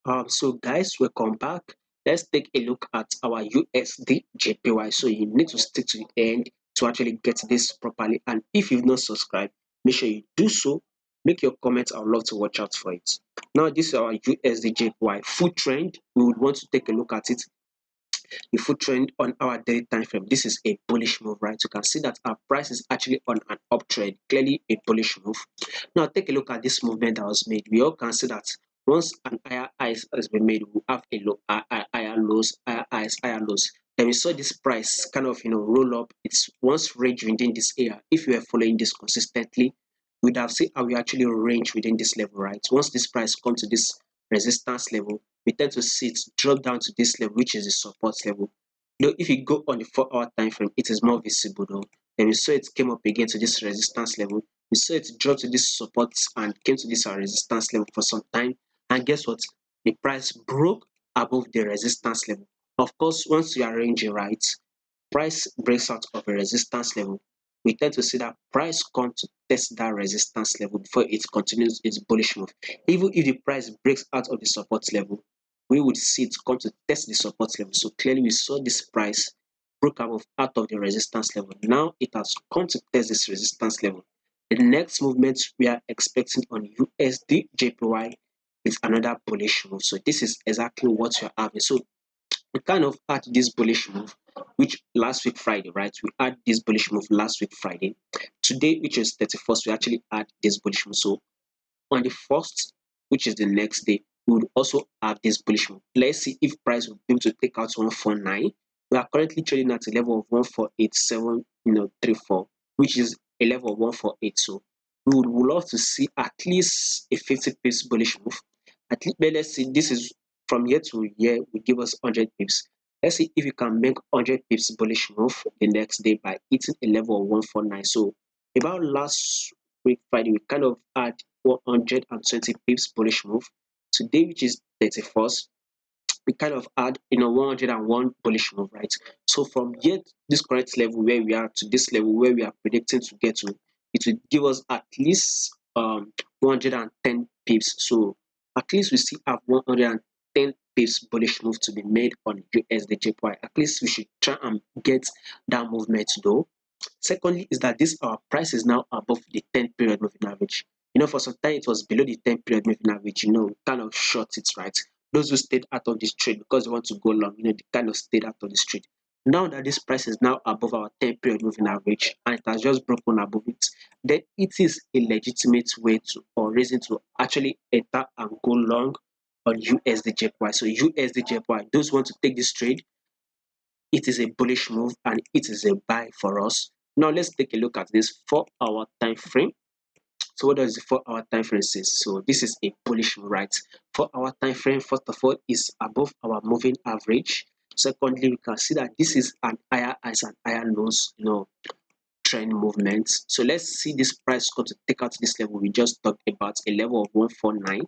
So guys, welcome back. Let's take a look at our USDJPY. So you need to stick to the end to actually get this properly. And if you've not subscribed, make sure you do so. Make your comments. I would love to watch out for it. Now, this is our USDJPY full trend. We would want to take a look at it. The full trend on our daily time frame. This is a bullish move, right? You can see that our price is actually on an uptrend, clearly a bullish move. Now take a look at this movement that was made. We all can see that once an higher high has been made, we have a low, higher lows, higher highs, higher lows. Then we saw this price kind of roll up. It's once range within this area. If you are following this consistently, we'd have seen how we actually range within this level, right? Once this price comes to this resistance level, we tend to see it drop down to this level, which is the support level. Though if you go on the 4 hour time frame, it is more visible though. Then we saw it came up again to this resistance level. We saw it drop to this support and came to this resistance level for some time. And guess what? The price broke above the resistance level. Of course, once you are ranging right, price breaks out of a resistance level, we tend to see that price come to test that resistance level before it continues its bullish move. Even if the price breaks out of the support level, we would see it come to test the support level. So clearly we saw this price broke out of the resistance level. Now it has come to test this resistance level. The next movement we are expecting on USD JPY is another bullish move. So this is exactly what you're having. So we kind of had this bullish move, which last week Friday, right? We had this bullish move last week Friday. Today, which is 31st, we actually had this bullish move. So on the 1st, which is the next day, we would also have this bullish move. Let's see if price will be able to take out 149. We are currently trading at a level of 148.7, 34, which is a level of 148. So we would love to see at least a 50 pips bullish move. At least, let's see, this is from year to year, will give us 100 pips. Let's see if you can make 100 pips bullish move the next day by hitting a level of 149. So about last week Friday, we kind of had 120 pips bullish move. Today, which is 31st, we kind of had 101 bullish move, right? So from here, this current level where we are to this level where we are predicting to get to, it will give us at least 110 pips. So at least we still have 110 pips bullish move to be made on USDJPY. At least we should try and get that movement though. Secondly, is that this our price is now above the 10 period moving average. For some time it was below the 10 period moving average, kind of short it, right? Those who stayed out of this trade because they want to go long, they kind of stayed out of this trade. Now that this price is now above our 10 period moving average and it has just broken above it, then it is a legitimate way to or reason to actually enter and go long on USDJPY. So USDJPY, those who want to take this trade, it is a bullish move and it is a buy for us. Now let's take a look at this 4 hour time frame. So what does the 4 hour time frame say? So this is a bullish move, right? 4 hour time frame, first of all, is above our moving average. Secondly, we can see that this is an higher highs and higher lows, trend movement. So let's see this price go to take out this level we just talked about, a level of 149.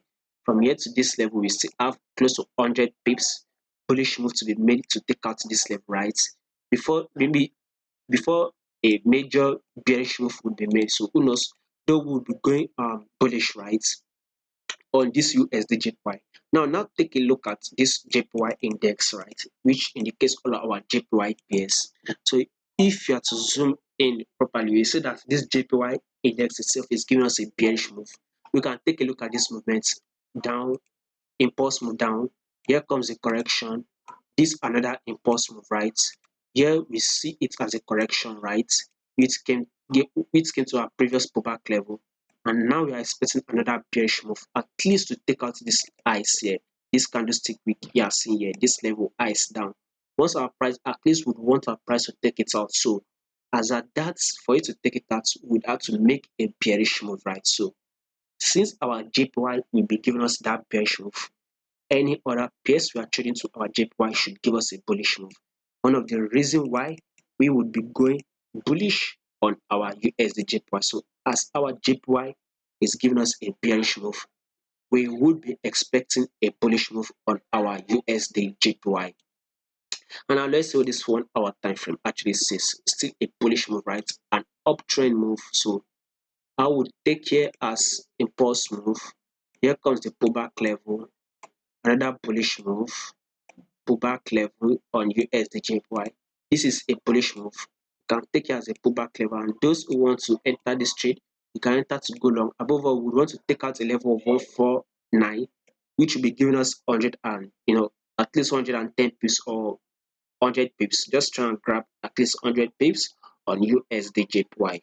From here to this level, we still have close to 100 pips bullish move to be made to take out this level, right? Before a major bearish move would be made. So who knows? Though we'll be going bullish, right, on this USDJPY. Now take a look at this JPY index, right, which indicates all our JPY pairs. So if you are to zoom in properly, you see that this JPY index itself is giving us a bearish move. We can take a look at this movement down, impulse move down. Here comes the correction. This another impulse move, right? Here we see it as a correction, right? Which came to our previous pullback level. And now we are expecting another bearish move, at least to take out this ice here, this candlestick we are seeing here, this level ice down. Once our price, at least would want our price to take it out. So as at that, for it to take it out, we'd have to make a bearish move, right? So since our JPY will be giving us that bearish move, any other pairs we are trading to our JPY should give us a bullish move. One of the reasons why we would be going bullish on our USD JPY. So as our JPY is giving us a bearish move, we would be expecting a bullish move on our USD JPY. And now let's see what this 1 hour time frame actually says. Still a bullish move, right? An uptrend move. So I would take here as impulse move. Here comes the pullback level. Another bullish move, pullback level on USDJPY. This is a bullish move. You can take it as a pullback level, and those who want to enter this trade, you can enter to go long. Above all, we want to take out a level of 149, which will be giving us 100 and at least 110 pips or 100 pips. Just try and grab at least 100 pips on USDJPY.